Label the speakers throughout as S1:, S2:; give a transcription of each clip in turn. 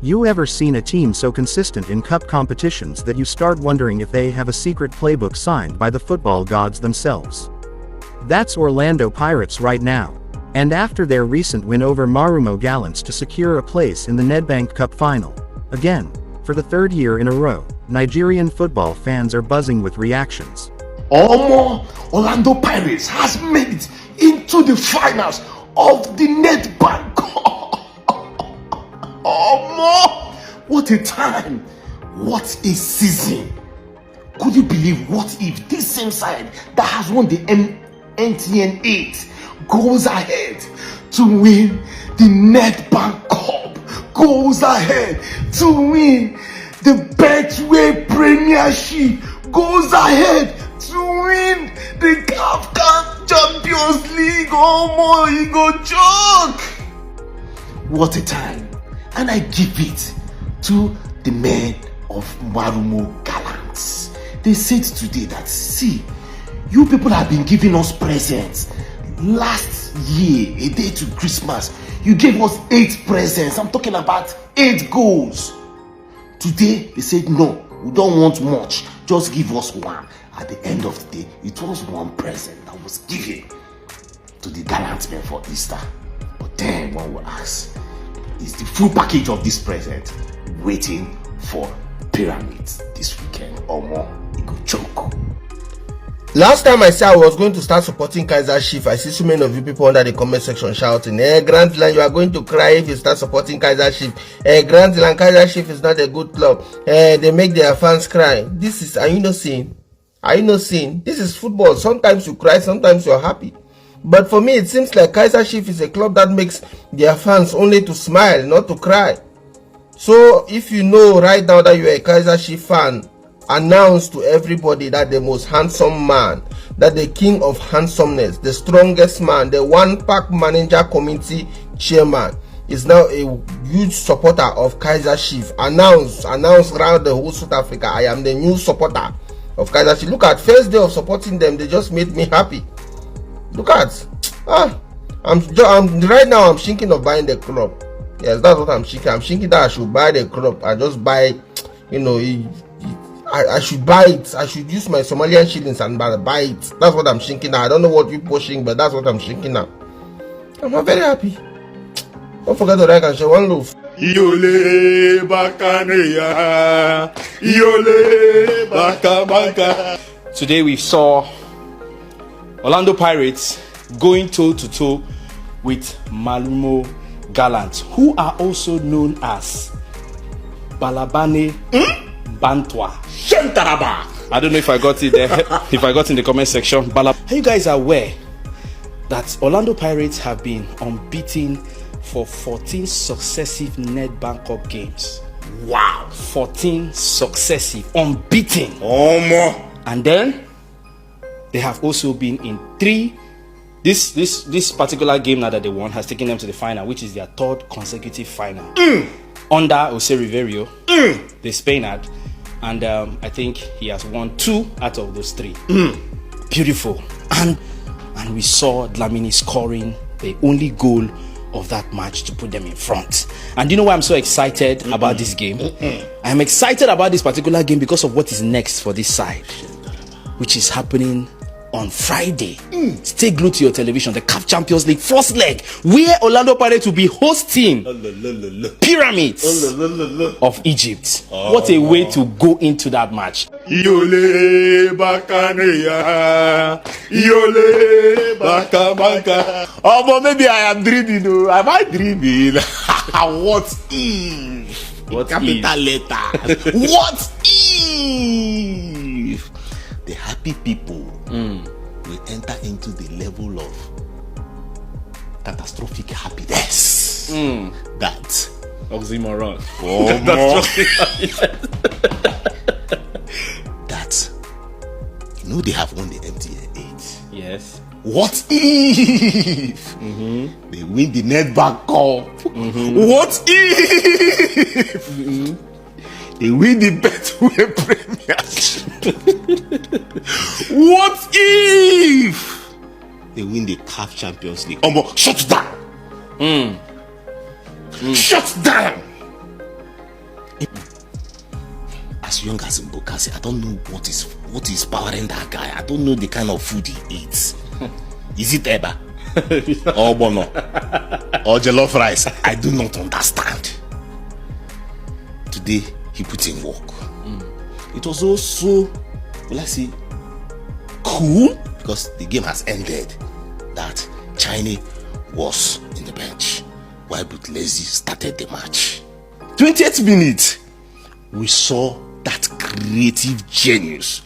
S1: You ever seen a team so consistent in cup competitions that you start wondering if they have a secret playbook signed by the football gods themselves? That's Orlando Pirates right now. And after their recent win over Marumo Gallants to secure a place in the Nedbank Cup final, again, for the third year in a row, Nigerian football fans are buzzing with reactions.
S2: Orlando Pirates has made it into the finals of the Nedbank Cup. What a time! What a season! Could you believe what if this same side that has won the NTN 8 goes ahead to win the Nedbank Cup, goes ahead to win the Betway Premiership, goes ahead to win the CAF Champions League. You go joke! What a time! And I give it to the men of Marumo Gallants. They said today that, see, you people have been giving us presents. Last year, a day to Christmas, you gave us 8 presents. I'm talking about 8 goals. Today, they said, no, we don't want much. Just give us one. At the end of the day, it was one present that was given to the Gallant men for Easter. But then one will ask, is the full package of this present waiting for Pyramids this weekend or more? It go choke.
S3: Last time I said I was going to start supporting Kaizer Chiefs, I see so many of you people under the comment section shouting, Grand Land, you are going to cry if you start supporting Kaizer Chiefs. Grand Land, Kaizer Chiefs is not a good club. They make their fans cry. This is, are you not seeing? Are you not seeing? This is football. Sometimes you cry, sometimes you're happy. But for me, it seems like Kaizer Chiefs is a club that makes their fans only to smile, not to cry. So if you know right now that you're a Kaizer Chiefs fan, announce to everybody that the most handsome man, that the king of handsomeness, the strongest man, the one-pack manager committee chairman is now a huge supporter of Kaizer Chiefs. Announce around the whole South Africa, I am the new supporter of Kaizer Chiefs. Look at first day of supporting them, they just made me happy. Look at, I'm right now I'm thinking of buying the club. Yes, that's what I'm thinking. I'm thinking that I should buy the club. I just buy, you know, I should buy it. I should use my Somalian shillings and buy it. That's what I'm thinking now. I don't know what you're pushing, but that's what I'm thinking now. I'm very happy. Don't forget to like and share. One love.
S2: Yole bakaneya, yole bakamaka.
S4: Today we saw Orlando Pirates going toe-to-toe with Marumo Gallants, who are also known as Balabane Bantwa. I don't know if I got it there, if I got in the comment section. Are you guys aware that Orlando Pirates have been unbeaten for 14 successive Nedbank Cup games?
S2: Wow!
S4: 14 successive, unbeaten. And then they have also been in 3. This particular game now that they won has taken them to the final, which is their 3rd consecutive final. Under Jose Riverio, the Spaniard, and I think he has won 2 out of those 3. Beautiful. And we saw Dlamini scoring the only goal of that match to put them in front. And you know why I'm so excited about this game? I'm excited about this particular game because of what is next for this side, which is happening on Friday. Stay glued to your television. The CAF Champions League first leg, where Orlando Pirates will be hosting Pyramids of Egypt. What a way to go into that match.
S2: Yole bakaneya, yole bakamaka. Maybe I am dreaming. Am I dreaming? What if?
S4: What
S2: Capital letter. What if the happy people will enter into the level of catastrophic happiness? That
S4: Oxymoron.
S2: That, you know, they have won the MTN 8.
S4: Yes.
S2: What if they win the Nedbank Cup? What if they win the Betway Premiership? What if they win the CAF Champions League? Shut down! Shut down! as young as Mbokasi, I don't know what is powering that guy. I don't know the kind of food he eats. Is it Eba? Or Bono? Or jollof rice? I do not understand. Today, he put in work. It was also, will I say, cool, because the game has ended, that China was in the bench while Buthelezi started the match. 20th minute, we saw that creative genius.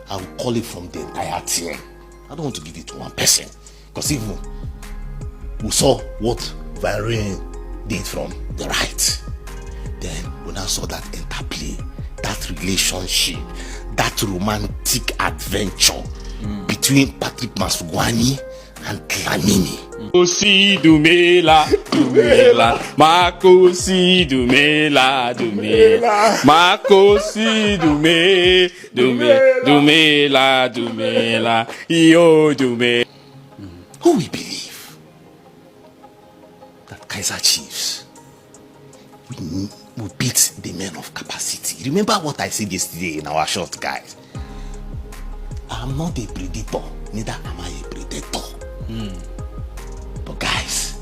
S2: I will call it from the entire team. I don't want to give it to one person, because even we saw what Varane did from the right. Then we now saw that interplay, that relationship, that romantic adventure between Patrick Masugwani and Tlamini.
S4: Makosi Dumela, Dumela, Makosi Dumela, Dumela, Makosi Dumela, Dumela, Yo Dumela.
S2: Who will believe that Kaiser Chiefs will beat the men of capacity? Remember what I said yesterday in our short, guys. I'm not a predator, neither am I a predator. But guys,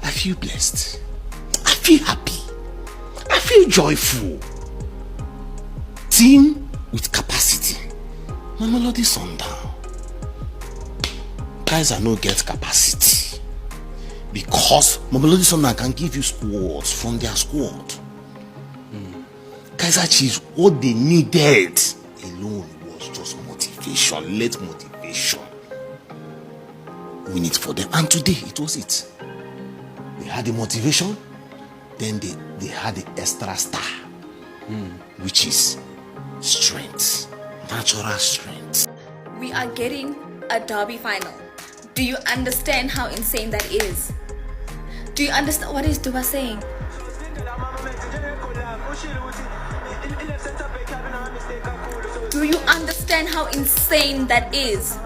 S2: I feel blessed. I feel happy. I feel joyful. Team with capacity. Mamelodi Sundown. Guys, I no get capacity. Because Mamelodi Sundown can give you squads from their squad. Kaiser Chiefs, what they needed alone was just motivation. Let motivation win it for them. And today it was it. They had the motivation, then they had the extra star, which is strength, natural strength.
S5: We are getting a derby final. Do you understand how insane that is? Do you understand what is Duba saying? Do you understand how insane that is?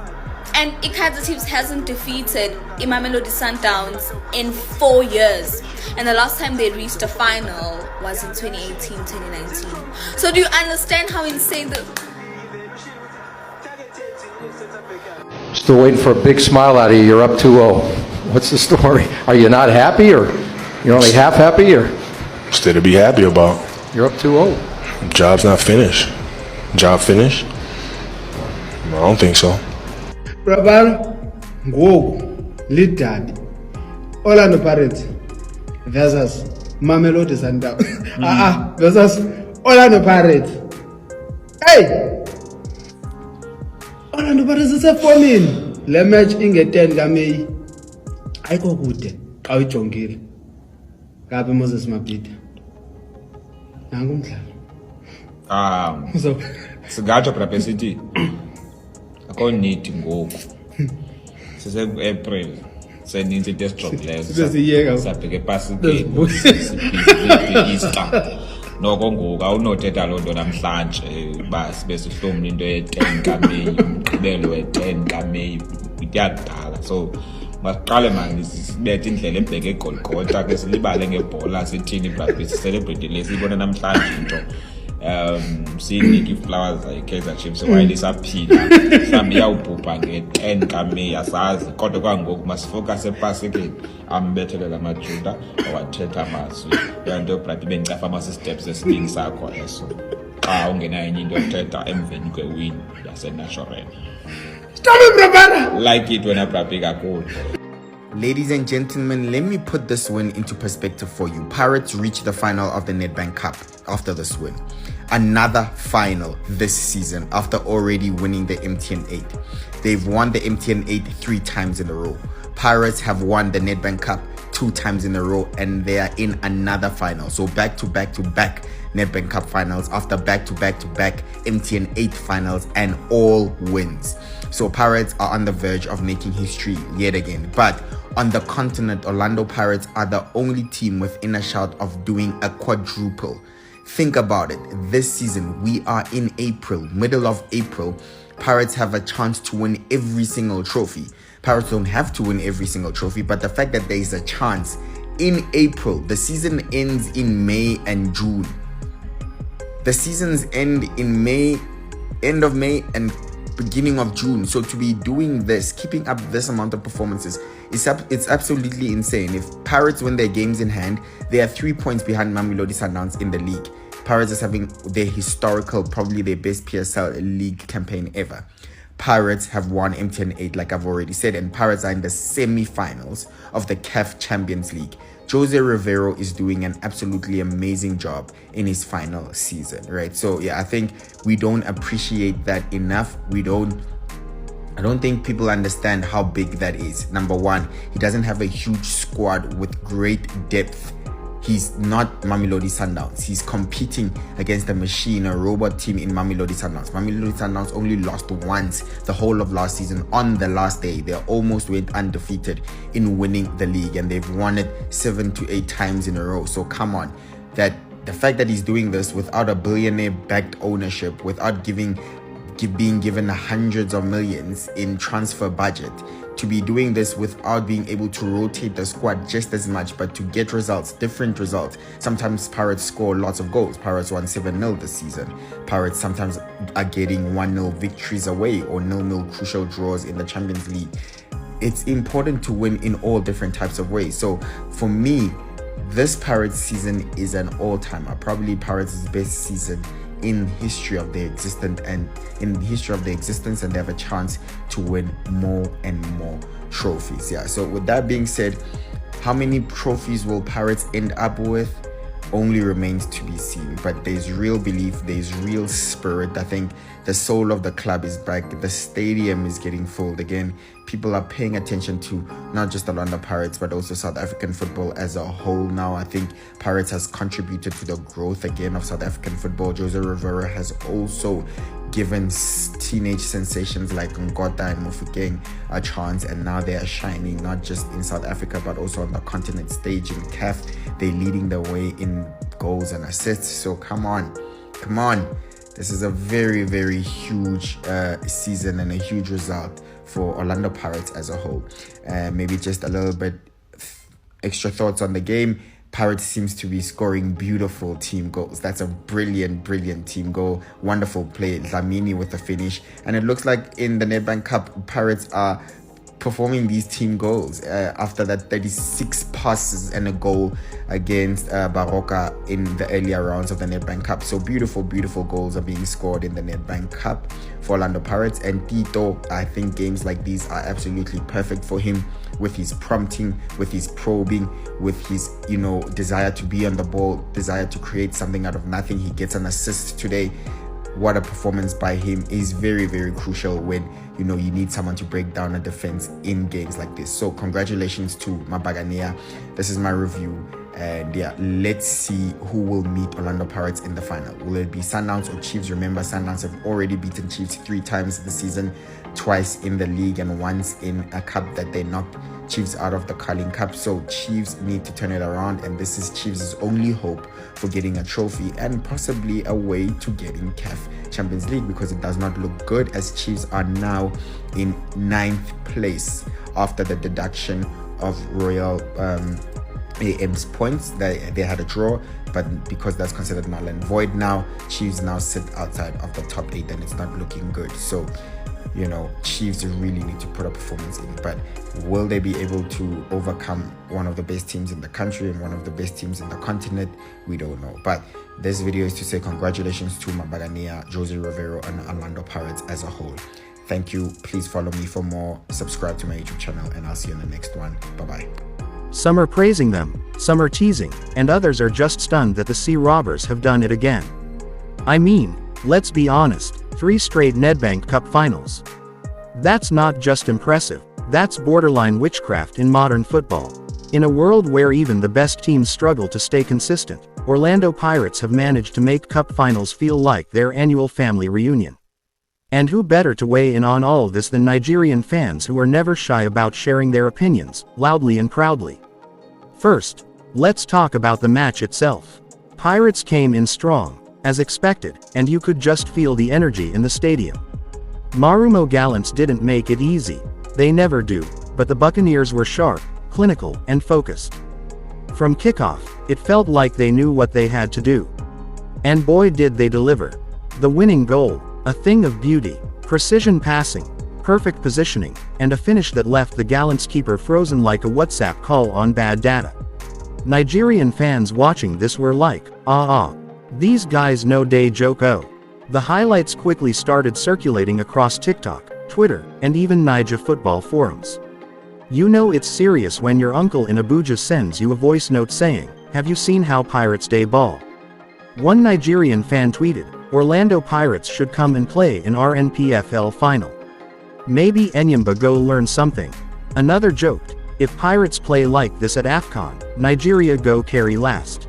S5: And Kaizer Chiefs hasn't defeated Mamelodi Sundowns in 4 years. And the last time they reached a final was in 2018, 2019. So do you understand how insane the...
S6: Still waiting for a big smile out of you. You're up 2-0. What's the story? Are you not happy, or you're only half happy, or?
S7: Still to be happy about.
S6: You're up 2-0.
S7: Job's not finished. Job finished? No, I don't think so.
S8: Brabara, ngoku lidadi Orlando Pirates versus Mamelodi Sundowns. Versus Orlando Pirates. Hey! Orlando Pirates isefomini. Le match inge-10 kaMeyi. Ayikho kude xa uyijongile. Ngapha Moses Mabhida. Nangu umdlalo.
S9: Singatsho phela sithi akho need ngoku sise-April seninzi into esijongileyo sabheka epasikeni Easter noko ngoku awunothetha loo nto namhlanje uba sibe sihlomla into ye-10 kaMeyi umgqibelo we-10 kaMeyi kuyakudala. So masiqale manje sibethe indlela ebheke eGolgotha ke silibale ngebhola sithini brabhi sicelebrate lesiyibona namhlanje into sinike flowers Kaizer Chiefs while isaphila mhlawumbe iyawubhubha nge-10 kaMeyi asazi kodwa kwangoku masifocus epasikeni ambethelela amajuda awathetha amazwi yanto brabhi bencafa ama-steps esiningi sakho eso xa ungenayo enye into yothetha emveni kwe-win yasenatural. Like it when I brabhi kakhulu.
S10: Ladies and gentlemen, let me put this win into perspective for you. Pirates reached the final of the Nedbank Cup after this win. Another final this season after already winning the MTN 8. They've won the MTN 8 3 times in a row. Pirates have won the Nedbank Cup 2 times in a row, and they are in another final. So back to back Nedbank Cup finals after back to back MTN 8 finals, and all wins. So Pirates are on the verge of making history yet again. But on the continent, Orlando Pirates are the only team within a shout of doing a quadruple. Think about it. This season, we are in April, middle of April. Pirates have a chance to win every single trophy. Pirates don't have to win every single trophy, but the fact that there is a chance in April, the season ends in May and June. The seasons end in May, end of May and beginning of June. So to be doing this, keeping up this amount of performances, it's absolutely insane. If Pirates win their games in hand, they are 3 points behind Mamelodi Sundowns in the league. Pirates is having their historical, probably their best PSL league campaign ever. Pirates have won MTN 8, like I've already said, and Pirates are in the semi-finals of the CAF Champions League. Jose Rivero is doing an absolutely amazing job in his final season, right? So yeah, I think we don't appreciate that enough. I don't think people understand how big that is. Number one, he doesn't have a huge squad with great depth. He's not Mamelodi Sundowns. He's competing against a machine, a robot team in Mamelodi Sundowns. Mamelodi Sundowns only lost once the whole of last season on the last day. They almost went undefeated in winning the league, and they've won it 7 to 8 times in a row. So come on, the fact that he's doing this without a billionaire-backed ownership, without being given hundreds of millions in transfer budget, to be doing this without being able to rotate the squad just as much, but to get results, different results. Sometimes Pirates score lots of goals. Pirates won 7-0 this season. Pirates sometimes are getting 1-0 victories away or 0-0 crucial draws in the Champions League. It's important to win in all different types of ways. So for me, this Pirates season is an all-timer, probably Pirates' best season in history of their existence, and they have a chance to win more and more trophies. Yeah, so with that being said, how many trophies will Pirates end up with only remains to be seen, but there's real belief, there's real spirit. I think the soul of the club is back. The stadium is getting full again. People are paying attention to not just the Orlando Pirates, but also South African football as a whole now. I think Pirates has contributed to the growth again of South African football. Jose Rivera has also given teenage sensations like Ngota and Mofokeng a chance, and now they are shining not just in South Africa but also on the continent stage in CAF. They're leading the way in goals and assists. So come on. This is a very, very huge season and a huge result for Orlando Pirates as a whole. Maybe just a little bit extra thoughts on the game. Pirates seems to be scoring beautiful team goals. That's a brilliant team goal. Wonderful play. Dlamini with the finish. And it looks like in the Nedbank Cup, Pirates are performing these team goals after that 36 passes and a goal against Baroka in the earlier rounds of the Nedbank Cup. So beautiful goals are being scored in the Nedbank Cup for Orlando Pirates. And Tito, I think games like these are absolutely perfect for him, with his prompting, with his probing, with his desire to be on the ball, desire to create something out of nothing. He gets an assist today. What a performance by him is very, very crucial when you need someone to break down a defense in games like this. So congratulations to Mabagania. This is my review, and yeah, let's see who will meet Orlando Pirates in the final. Will it be Sundowns or Chiefs? Remember, Sundowns have already beaten Chiefs 3 times this season, twice in the league and once in a cup that they knocked Chiefs out of the Carling Cup. So Chiefs need to turn it around, and this is Chiefs' only hope for getting a trophy and possibly a way to getting CAF Champions League, because it does not look good as Chiefs are now in 9th place after the deduction of Royal AM's points. They had a draw, but because that's considered null and void now, Chiefs now sit outside of the top 8 and it's not looking good. So Chiefs really need to put a performance in, but will they be able to overcome one of the best teams in the country and one of the best teams in the continent? We don't know. But this video is to say congratulations to Mabagania, Jose Rivero, and Orlando Pirates as a whole. Thank you. Please follow me for more. Subscribe to my YouTube channel, and I'll see you in the next one. Bye-bye.
S1: Some are praising them, some are teasing, and others are just stunned that the Sea Robbers have done it again. I mean, let's be honest, 3 straight Nedbank Cup finals. That's not just impressive, that's borderline witchcraft in modern football. In a world where even the best teams struggle to stay consistent, Orlando Pirates have managed to make Cup finals feel like their annual family reunion. And who better to weigh in on all of this than Nigerian fans who are never shy about sharing their opinions, loudly and proudly. First, let's talk about the match itself. Pirates came in strong, as expected, and you could just feel the energy in the stadium. Marumo Gallants didn't make it easy, they never do, but the Buccaneers were sharp, clinical, and focused. From kickoff, it felt like they knew what they had to do. And boy did they deliver. The winning goal, a thing of beauty, precision passing, perfect positioning, and a finish that left the Gallants keeper frozen like a WhatsApp call on bad data. Nigerian fans watching this were like, these guys no day joke oh. The highlights quickly started circulating across TikTok, Twitter, and even Naija football forums. You know it's serious when your uncle in Abuja sends you a voice note saying, "Have you seen how Pirates Day ball?" One Nigerian fan tweeted, "Orlando Pirates should come and play in our NPFL final. Maybe Enyimba go learn something." Another joked, "If Pirates play like this at AFCON, Nigeria go carry last."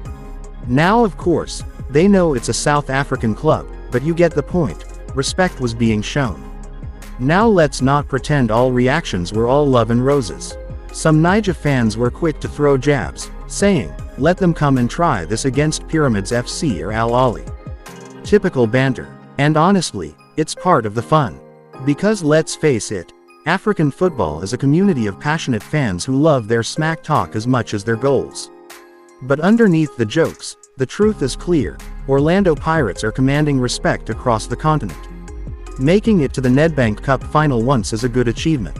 S1: Now of course, they know it's a South African club, but you get the point, respect was being shown. Now let's not pretend all reactions were all love and roses. Some Naija fans were quick to throw jabs, saying, "Let them come and try this against Pyramids FC or Al Ahly." Typical banter. And honestly, it's part of the fun. Because let's face it, African football is a community of passionate fans who love their smack talk as much as their goals. But underneath the jokes, the truth is clear: Orlando Pirates are commanding respect across the continent. Making it to the Nedbank Cup final once is a good achievement.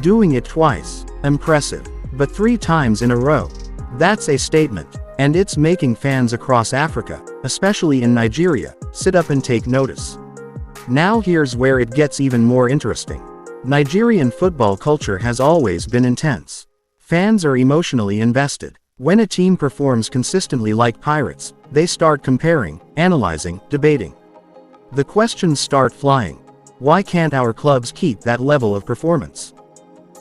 S1: Doing it twice, impressive. But 3 times in a row, that's a statement. And it's making fans across Africa, especially in Nigeria, sit up and take notice. Now here's where it gets even more interesting. Nigerian football culture has always been intense. Fans are emotionally invested. When a team performs consistently like Pirates, they start comparing, analyzing, debating. The questions start flying. Why can't our clubs keep that level of performance?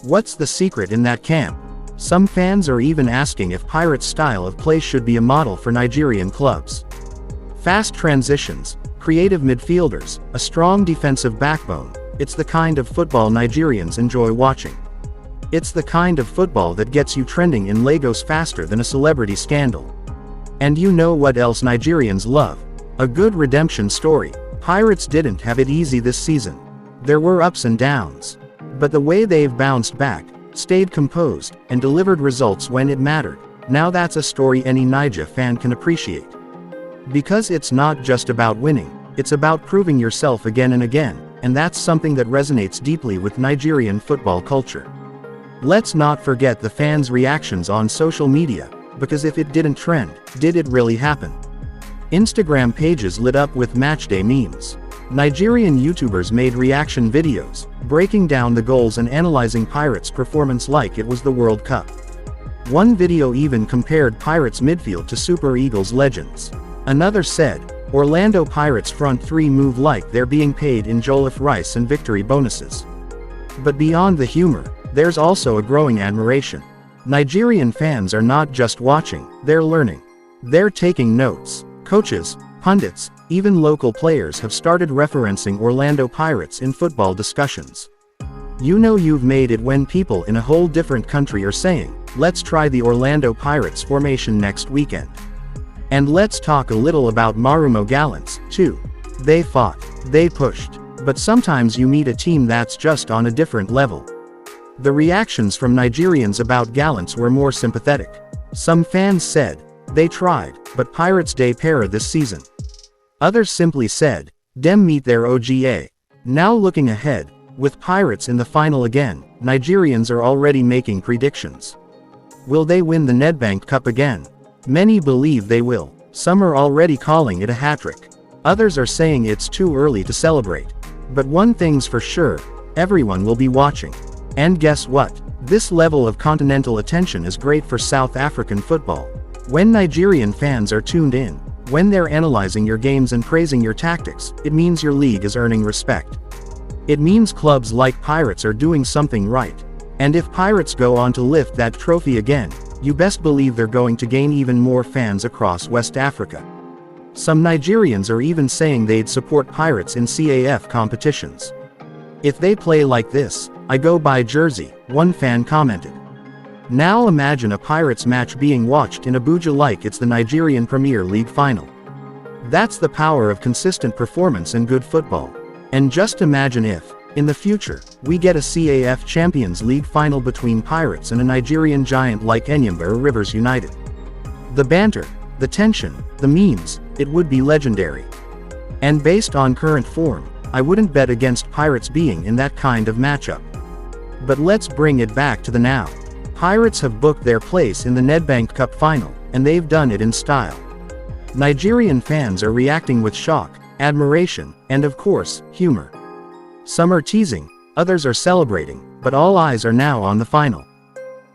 S1: What's the secret in that camp? Some fans are even asking if Pirates' style of play should be a model for Nigerian clubs. Fast transitions, creative midfielders, a strong defensive backbone, it's the kind of football Nigerians enjoy watching. It's the kind of football that gets you trending in Lagos faster than a celebrity scandal. And you know what else Nigerians love? A good redemption story. Pirates didn't have it easy this season. There were ups and downs. But the way they've bounced back, stayed composed, and delivered results when it mattered, now that's a story any Naija fan can appreciate. Because it's not just about winning, it's about proving yourself again and again, and that's something that resonates deeply with Nigerian football culture. Let's not forget the fans' reactions on social media, because if it didn't trend, did it really happen? Instagram pages lit up with matchday memes. Nigerian YouTubers made reaction videos, breaking down the goals and analyzing Pirates' performance like it was the World Cup. One video even compared Pirates' midfield to Super Eagles legends. Another said, "Orlando Pirates front 3 move like they're being paid in jollof rice and victory bonuses." But beyond the humor, there's also a growing admiration. Nigerian fans are not just watching, they're learning. They're taking notes. Coaches, pundits, even local players have started referencing Orlando Pirates in football discussions. You know you've made it when people in a whole different country are saying, "Let's try the Orlando Pirates formation next weekend." And let's talk a little about Marumo Gallants, too. They fought, they pushed. But sometimes you meet a team that's just on a different level. The reactions from Nigerians about Gallants were more sympathetic. Some fans said, "They tried, but Pirates Day para this season." Others simply said, "Dem meet their OGA." Now looking ahead, with Pirates in the final again, Nigerians are already making predictions. Will they win the Nedbank Cup again? Many believe they will. Some are already calling it a hat-trick. Others are saying it's too early to celebrate. But one thing's for sure, everyone will be watching. And guess what? This level of continental attention is great for South African football. When Nigerian fans are tuned in, when they're analyzing your games and praising your tactics, it means your league is earning respect. It means clubs like Pirates are doing something right. And if Pirates go on to lift that trophy again, you best believe they're going to gain even more fans across West Africa. Some Nigerians are even saying they'd support Pirates in CAF competitions. "If they play like this, I go buy jersey," one fan commented. Now imagine a Pirates match being watched in Abuja like it's the Nigerian Premier League final. That's the power of consistent performance and good football. And just imagine if, in the future, we get a CAF Champions League final between Pirates and a Nigerian giant like Enyimba or Rivers United. The banter, The tension, the memes, it would be legendary. And based on current form, I wouldn't bet against Pirates being in that kind of matchup. But let's bring it back to the now. Pirates have booked their place in the Nedbank Cup final, and they've done it in style. Nigerian fans are reacting with shock, admiration, and of course, humor. Some are teasing, others are celebrating, but all eyes are now on the final.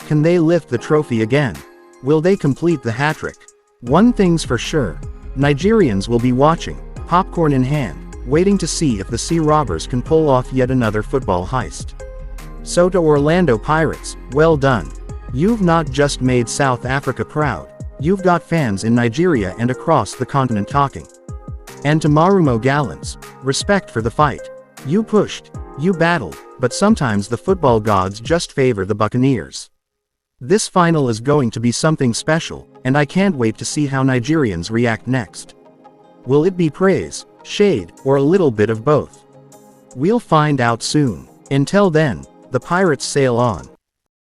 S1: Can they lift the trophy again? Will they complete the hat-trick? One thing's for sure, Nigerians will be watching, popcorn in hand, waiting to see if the Sea Robbers can pull off yet another football heist. So to Orlando Pirates, well done. You've not just made South Africa proud, you've got fans in Nigeria and across the continent talking. And to Marumo Gallants, respect for the fight. You pushed, you battled, but sometimes the football gods just favor the Buccaneers. This final is going to be something special, and I can't wait to see how Nigerians react next. Will it be praise, shade, or a little bit of both? We'll find out soon. Until then, the Pirates sail on.